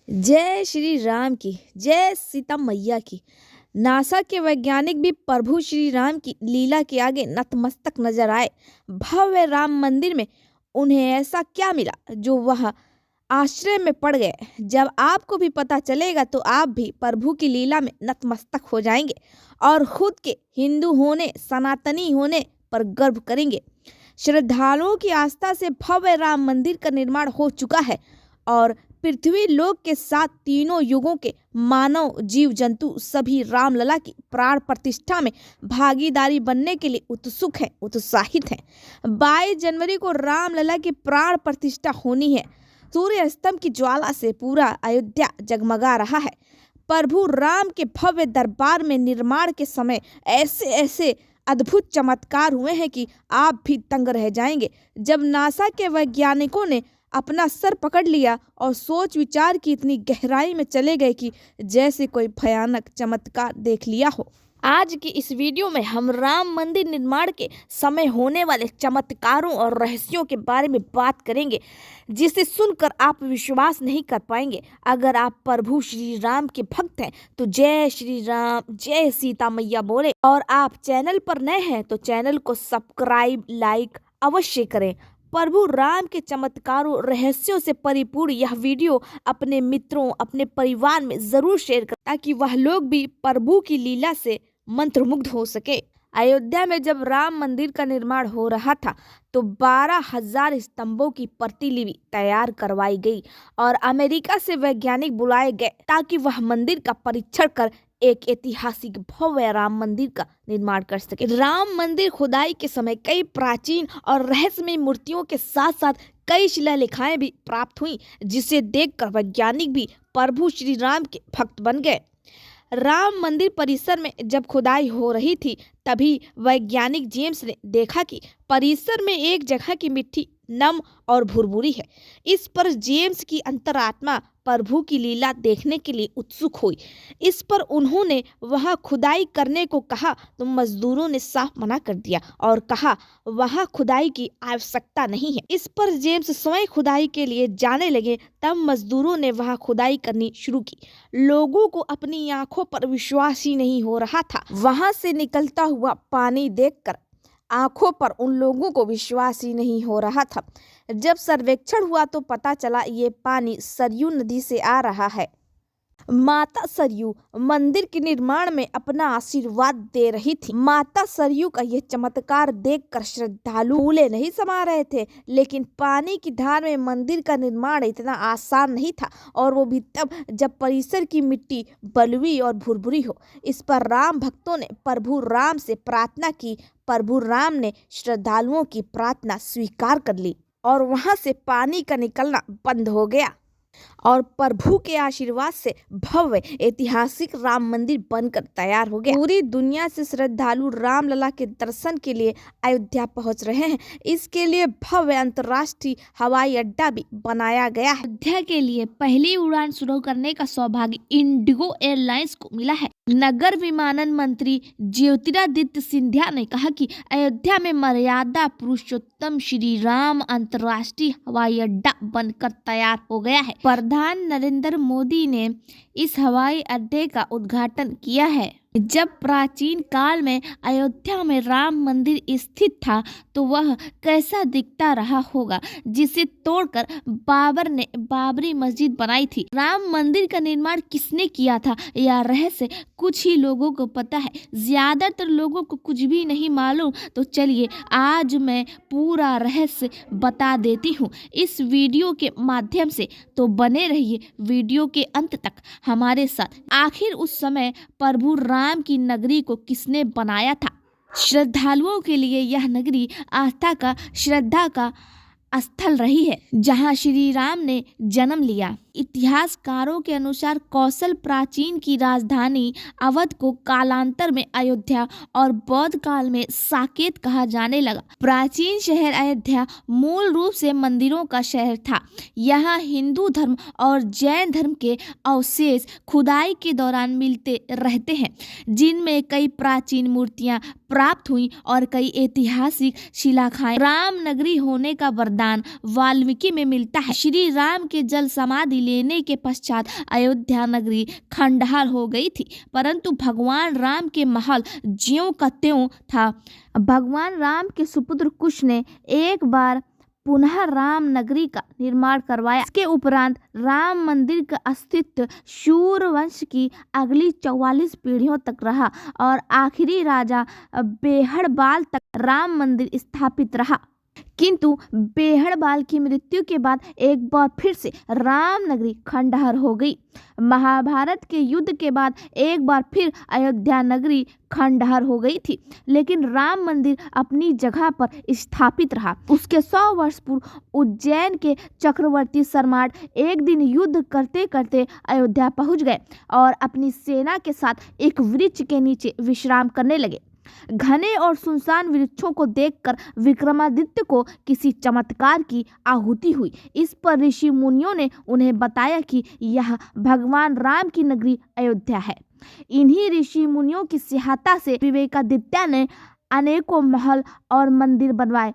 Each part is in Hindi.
जय श्री राम की, जय सीता मैया की। नासा के वैज्ञानिक भी प्रभु श्री राम की लीला के आगे नतमस्तक नजर आए। भव्य राम मंदिर में उन्हें ऐसा क्या मिला जो वह आश्चर्य में पड़ गए। जब आपको भी पता चलेगा तो आप भी प्रभु की लीला में नतमस्तक हो जाएंगे और खुद के हिंदू होने, सनातनी होने पर गर्व करेंगे। श्रद्धालुओं की आस्था से भव्य राम मंदिर का निर्माण हो चुका है और पृथ्वी लोक के साथ तीनों युगों के मानव, जीव जंतु सभी रामलला की प्राण प्रतिष्ठा में भागीदारी बनने के लिए उत्सुक हैं, उत्साहित हैं। 22 जनवरी को रामलला की प्राण प्रतिष्ठा होनी है। सूर्य स्तंभ की ज्वाला से पूरा अयोध्या जगमगा रहा है। प्रभु राम के भव्य दरबार में निर्माण के समय ऐसे ऐसे अद्भुत चमत्कार हुए हैं कि आप भी दंग रह जाएंगे। जब नासा के वैज्ञानिकों ने अपना सर पकड़ लिया और सोच विचार की इतनी गहराई में चले गए कि जैसे कोई भयानक चमत्कार देख लिया हो। आज की इस वीडियो में हम राम मंदिर निर्माण के समय होने वाले चमत्कारों और रहस्यों के बारे में बात करेंगे, जिसे सुनकर आप विश्वास नहीं कर पाएंगे। अगर आप प्रभु श्री राम के भक्त हैं तो जय श्री राम, जय सीता मैया बोले। और आप चैनल पर नए हैं तो चैनल को सब्सक्राइब, लाइक अवश्य करें। प्रभु राम के चमत्कारों, रहस्यों से परिपूर्ण यह वीडियो अपने मित्रों, अपने परिवार में जरूर शेयर करें ताकि वह लोग भी प्रभु की लीला से मंत्रमुग्ध हो सके। अयोध्या में जब राम मंदिर का निर्माण हो रहा था तो 12,000 स्तंभों की प्रतिलिपि तैयार करवाई गई और अमेरिका से वैज्ञानिक बुलाए गए ताकि वह मंदिर का परीक्षण कर एक ऐतिहासिक भव्य राम मंदिर का निर्माण कर सके। राम मंदिर खुदाई के समय कई प्राचीन और रहस्यमय मूर्तियों के साथ साथ कई शिलालेखाएं भी प्राप्त हुई, जिसे देखकर वैज्ञानिक भी प्रभु श्री राम के भक्त बन गए। राम मंदिर परिसर में जब खुदाई हो रही थी तभी वैज्ञानिक जेम्स ने देखा कि परिसर में एक जगह की मिट्टी नम और भुरभुरी है। इस पर जेम्स की अंतरात्मा प्रभु की लीला देखने के लिए उत्सुक हुई। इस पर उन्होंने वहां खुदाई करने को कहा तो मजदूरों ने साफ मना कर दिया और कहा वहां खुदाई की आवश्यकता नहीं है। इस पर जेम्स स्वयं खुदाई के लिए जाने लगे। तब मजदूरों ने वहां खुदाई करनी शुरू की। लोगों को अपनी आंखों पर विश्वास ही नहीं हो रहा था। वहां से निकलता हुआ पानी देखकर आंखों पर उन लोगों को विश्वास ही नहीं हो रहा था। जब सर्वेक्षण हुआ तो पता चला ये पानी सरयू नदी से आ रहा है। माता सरयू मंदिर के निर्माण में अपना आशीर्वाद दे रही थी। माता सरयू का यह चमत्कार देखकर श्रद्धालु फूले नहीं समा रहे थे। लेकिन पानी की धार में मंदिर का निर्माण इतना आसान नहीं था, और वो भी तब जब परिसर की मिट्टी बलुई और भुरभुरी हो। इस पर राम भक्तों ने प्रभु राम से प्रार्थना की। प्रभु राम ने श्रद्धालुओं की प्रार्थना स्वीकार कर ली और वहां से पानी का निकलना बंद हो गया और प्रभु के आशीर्वाद से भव्य ऐतिहासिक राम मंदिर बनकर तैयार हो गया। पूरी दुनिया से श्रद्धालु रामलला के दर्शन के लिए अयोध्या पहुंच रहे हैं। इसके लिए भव्य अंतर्राष्ट्रीय हवाई अड्डा भी बनाया गया है। अयोध्या के लिए पहली उड़ान शुरू करने का सौभाग्य इंडिगो एयरलाइंस को मिला है। नगर विमानन मंत्री ज्योतिरादित्य सिंधिया ने कहा कि अयोध्या में मर्यादा पुरुषोत्तम श्री राम अंतर्राष्ट्रीय हवाई अड्डा बनकर तैयार हो गया है। प्रधान नरेंद्र मोदी ने इस हवाई अड्डे का उद्घाटन किया है। जब प्राचीन काल में अयोध्या में राम मंदिर स्थित था तो वह कैसा दिखता रहा होगा, जिसे तोड़कर बाबर ने बाबरी मस्जिद बनाई थी। राम मंदिर का निर्माण किसने किया था यह रहस्य कुछ ही लोगों को पता है, ज्यादातर लोगों को कुछ भी नहीं मालूम। तो चलिए आज मैं पूरा रहस्य बता देती हूँ इस वीडियो के माध्यम से। तो बने रहिए वीडियो के अंत तक हमारे साथ। आखिर उस समय प्रभु राम की नगरी को किसने बनाया था? श्रद्धालुओं के लिए यह नगरी आस्था का, श्रद्धा का स्थल रही है, जहां श्री राम ने जन्म लिया। इतिहासकारों के अनुसार कौशल प्राचीन की राजधानी अवध को कालांतर में अयोध्या और बौद्ध काल में साकेत कहा जाने लगा। प्राचीन शहर अयोध्या मूल रूप से मंदिरों का शहर था। यहाँ हिंदू धर्म और जैन धर्म के अवशेष खुदाई के दौरान मिलते रहते हैं, जिनमें कई प्राचीन मूर्तियां प्राप्त हुई और कई ऐतिहासिक शिलाखाएं। राम नगरी होने का वरदान वरदान वाल्मीकि में मिलता है। श्री राम के जल समाधि लेने के पश्चात अयोध्या नगरी खंडहर हो गई थी, परंतु भगवान राम के महल ज्यों का त्यों था। भगवान राम के सुपुत्र कुश ने एक बार पुनः राम नगरी का निर्माण करवाया। इसके उपरांत राम मंदिर का अस्तित्व शूर वंश की अगली 44 पीढ़ियों तक रहा और आखिरी राजा बेहड़बाल तक राम मंदिर स्थापित रहा। किंतु बेहड़बाल की मृत्यु के बाद एक बार फिर से राम नगरी खंडहर हो गई। महाभारत के युद्ध के बाद एक बार फिर अयोध्या नगरी खंडहर हो गई थी, लेकिन राम मंदिर अपनी जगह पर स्थापित रहा। उसके 100 वर्ष पूर्व उज्जैन के चक्रवर्ती सरमाट एक दिन युद्ध करते करते अयोध्या पहुंच गए और अपनी सेना के साथ एक वृक्ष के नीचे विश्राम करने लगे। घने और सुनसान वृक्षों को देखकर विक्रमादित्य को किसी चमत्कार की आहुति हुई। इस पर ऋषि मुनियों ने उन्हें बताया कि यह भगवान राम की नगरी अयोध्या है। इन्हीं ऋषि मुनियों की सहायता से विवेकादित्य ने अनेकों महल और मंदिर बनवाए।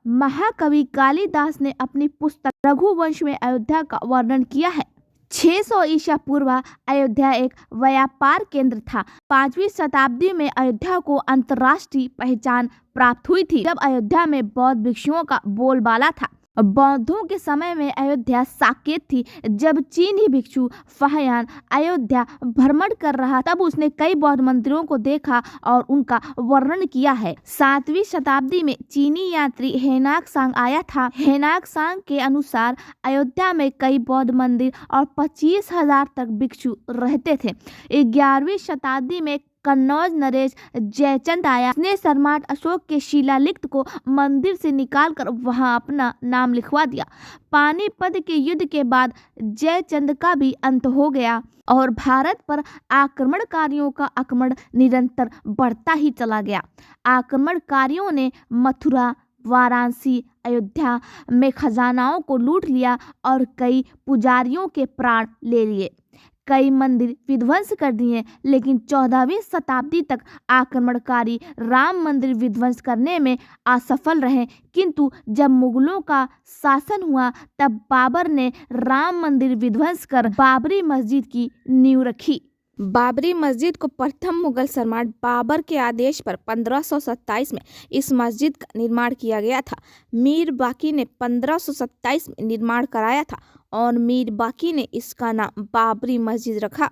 महाकवि कालिदास ने अपनी पुस्तक रघुवंश में अयोध्या का वर्णन किया है। 600 ईसा पूर्व अयोध्या एक व्यापार केंद्र था। 5वीं शताब्दी में अयोध्या को अंतर्राष्ट्रीय पहचान प्राप्त हुई थी, जब अयोध्या में बौद्ध भिक्षुओं का बोलबाला था। बौद्धों के समय में अयोध्या साकेत थी। जब चीनी भिक्षु फाहियान अयोध्या भ्रमण कर रहा, तब उसने कई बौद्ध मंदिरों को देखा और उनका वर्णन किया है। 7वीं शताब्दी में चीनी यात्री हेनाक सांग आया था। हेनाक सांग के अनुसार अयोध्या में कई बौद्ध मंदिर और 25,000 तक भिक्षु रहते थे। 11वीं शताब्दी में कन्नौज नरेश जयचंद आया। उसने सरमाट अशोक के शिलालिख को मंदिर से निकालकर वहां अपना नाम लिखवा दिया। पानीपत के युद्ध के बाद जयचंद का भी अंत हो गया और भारत पर आक्रमणकारियों का आक्रमण निरंतर बढ़ता ही चला गया। आक्रमणकारियों ने मथुरा, वाराणसी, अयोध्या में खजानाओं को लूट लिया और कई पुजारियों के प्राण ले लिए। कई मंदिर विध्वंस कर दिए, लेकिन 14वीं शताब्दी तक आक्रमणकारी राम मंदिर विध्वंस करने में असफल रहे। किंतु जब मुगलों का शासन हुआ, तब बाबर ने राम मंदिर विध्वंस कर बाबरी मस्जिद की नींव रखी। बाबरी मस्जिद को प्रथम मुगल सम्राट बाबर के आदेश पर 1527 में इस मस्जिद का निर्माण किया गया था। मीर बाकी ने 1527 में निर्माण कराया था और मीर बाकी ने इसका नाम बाबरी मस्जिद रखा।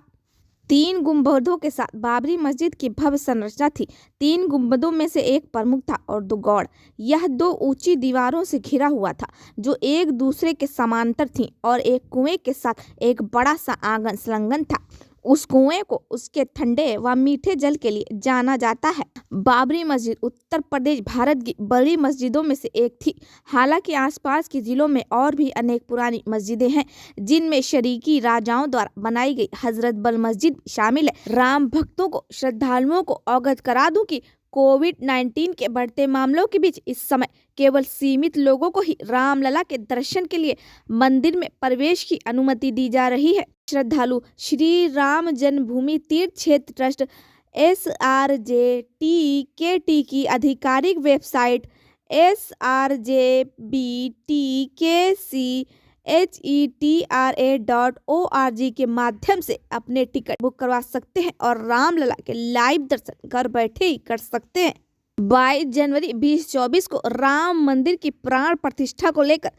3 गुंबदों के साथ बाबरी मस्जिद की भव्य संरचना थी। 3 गुंबदों में से एक प्रमुख था और 2 गौड़। यह 2 ऊंची दीवारों से घिरा हुआ था, जो एक दूसरे के समांतर थीं, और एक कुएं के साथ एक बड़ा सा आंगन संलग्न था। उस कुएं को उसके ठंडे व मीठे जल के लिए जाना जाता है। बाबरी मस्जिद उत्तर प्रदेश भारत की बड़ी मस्जिदों में से एक थी। हालांकि आसपास के जिलों में और भी अनेक पुरानी मस्जिदें हैं, जिनमें शरीकी राजाओं द्वारा बनाई गई हजरत बल मस्जिद शामिल है। राम भक्तों को, श्रद्धालुओं को अवगत करा दूं कि कोविड-19 के बढ़ते मामलों के बीच इस समय केवल सीमित लोगों को ही रामलला के दर्शन के लिए मंदिर में प्रवेश की अनुमति दी जा रही है। श्रद्धालु श्री राम जन्मभूमि तीर्थ क्षेत्र ट्रस्ट SRJTKT की आधिकारिक वेबसाइट srjbtkchetra.org के माध्यम से अपने टिकट बुक करवा सकते हैं और रामलला के लाइव दर्शन घर बैठे ही कर सकते हैं। 22 जनवरी 2024 को राम मंदिर की प्राण प्रतिष्ठा को लेकर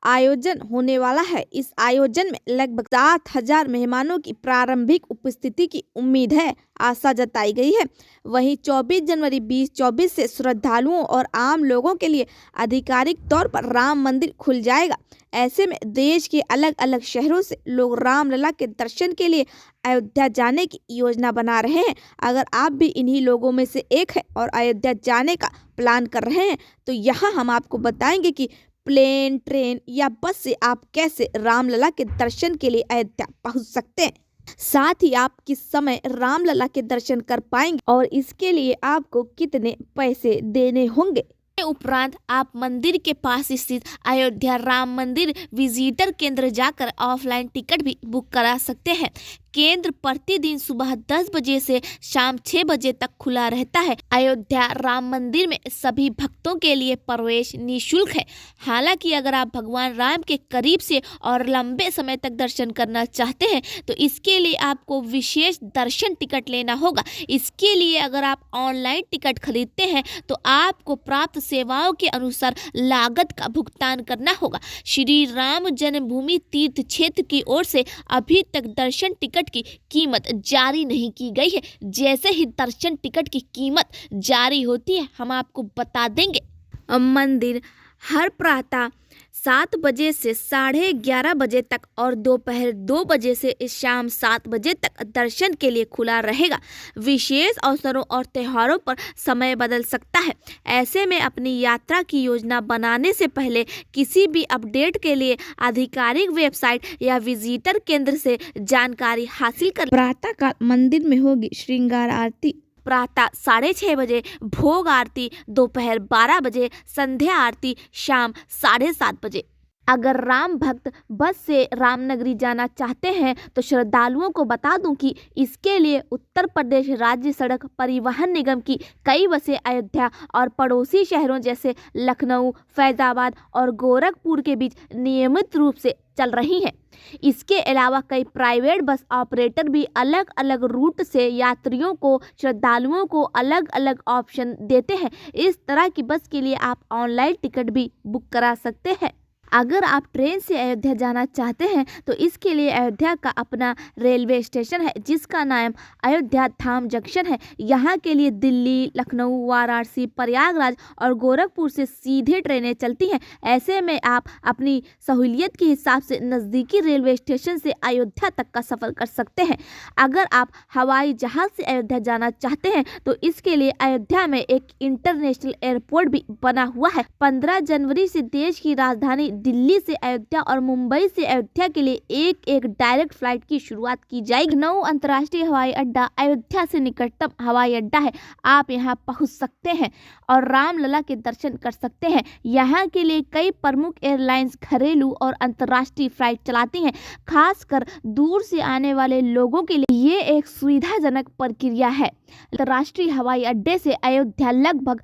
आयोजन होने वाला है। इस आयोजन में लगभग 7,000 मेहमानों की प्रारंभिक उपस्थिति की उम्मीद है, आशा जताई गई है। वहीं 24 जनवरी 2024 से श्रद्धालुओं और आम लोगों के लिए आधिकारिक तौर पर राम मंदिर खुल जाएगा। ऐसे में देश के अलग अलग शहरों से लोग रामलला के दर्शन के लिए अयोध्या जाने की योजना बना रहे हैं। अगर आप भी इन्हीं लोगों में से एक है और अयोध्या जाने का प्लान कर रहे हैं, तो यहाँ हम आपको बताएंगे कि प्लेन, ट्रेन या बस से आप कैसे रामलला के दर्शन के लिए अयोध्या पहुंच सकते हैं। साथ ही आप किस समय रामलला के दर्शन कर पाएंगे और इसके लिए आपको कितने पैसे देने होंगे। उपरांत आप मंदिर के पास स्थित अयोध्या राम मंदिर विजिटर केंद्र जाकर ऑफलाइन टिकट भी बुक करा सकते हैं। केंद्र प्रतिदिन सुबह 10 बजे से शाम 6 बजे तक खुला रहता है। अयोध्या राम मंदिर में सभी भक्तों के लिए प्रवेश निःशुल्क है। हालांकि अगर आप भगवान राम के करीब से और लंबे समय तक दर्शन करना चाहते हैं तो इसके लिए आपको विशेष दर्शन टिकट लेना होगा। इसके लिए अगर आप ऑनलाइन टिकट खरीदते हैं तो आपको प्राप्त सेवाओं के अनुसार लागत का भुगतान करना होगा। श्री राम जन्मभूमि तीर्थ क्षेत्र की ओर से अभी तक दर्शन टिकट की कीमत जारी नहीं की गई है। जैसे ही दर्शन टिकट की कीमत जारी होती है हम आपको बता देंगे। मंदिर हर प्रातः 7 बजे से 11:30 बजे तक और दोपहर 2 बजे से शाम 7 बजे तक दर्शन के लिए खुला रहेगा। विशेष अवसरों और त्योहारों पर समय बदल सकता है। ऐसे में अपनी यात्रा की योजना बनाने से पहले किसी भी अपडेट के लिए आधिकारिक वेबसाइट या विजिटर केंद्र से जानकारी हासिल कर। प्रातःकाल मंदिर में होगी श्रृंगार आरती प्रातः 6:30 बजे, भोग आरती दोपहर 12 बजे, संध्या आरती शाम 7:30 बजे। अगर राम भक्त बस से रामनगरी जाना चाहते हैं तो श्रद्धालुओं को बता दूं कि इसके लिए उत्तर प्रदेश राज्य सड़क परिवहन निगम की कई बसें अयोध्या और पड़ोसी शहरों जैसे लखनऊ, फैजाबाद और गोरखपुर के बीच नियमित रूप से चल रही हैं। इसके अलावा कई प्राइवेट बस ऑपरेटर भी अलग अलग रूट से यात्रियों को श्रद्धालुओं को अलग अलग ऑप्शन देते हैं। इस तरह की बस के लिए आप ऑनलाइन टिकट भी बुक करा सकते हैं। अगर आप ट्रेन से अयोध्या जाना चाहते हैं तो इसके लिए अयोध्या का अपना रेलवे स्टेशन है जिसका नाम अयोध्या धाम जंक्शन है। यहाँ के लिए दिल्ली, लखनऊ, वाराणसी, प्रयागराज और गोरखपुर से सीधे ट्रेनें चलती हैं। ऐसे में आप अपनी सहूलियत के हिसाब से नज़दीकी रेलवे स्टेशन से अयोध्या तक का सफ़र कर सकते हैं। अगर आप हवाई जहाज़ से अयोध्या जाना चाहते हैं तो इसके लिए अयोध्या में एक इंटरनेशनल एयरपोर्ट भी बना हुआ है। 15 जनवरी से देश की राजधानी दिल्ली से अयोध्या और मुंबई से अयोध्या के लिए एक डायरेक्ट फ्लाइट की शुरुआत की जाएगी। लखनऊ अंतर्राष्ट्रीय हवाई अड्डा अयोध्या से निकटतम हवाई अड्डा है। आप यहां पहुंच सकते हैं और रामलला के दर्शन कर सकते हैं। यहां के लिए कई प्रमुख एयरलाइंस घरेलू और अंतर्राष्ट्रीय फ्लाइट चलाती हैं। खासकर दूर से आने वाले लोगों के लिए ये एक सुविधाजनक प्रक्रिया है। अंतर्राष्ट्रीय हवाई अड्डे से अयोध्या लगभग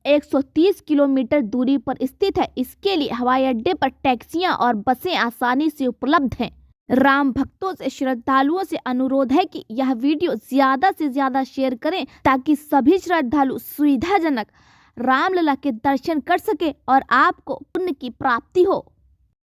130 किलोमीटर दूरी पर स्थित है। इसके लिए हवाई अड्डे पर टैक्सियां और बसें आसानी से उपलब्ध हैं। राम भक्तों से श्रद्धालुओं से अनुरोध है कि यह वीडियो ज़्यादा से ज़्यादा शेयर करें ताकि सभी श्रद्धालु सुविधाजनक रामलला के दर्शन कर सके और आपको पुण्य की प्राप्ति हो।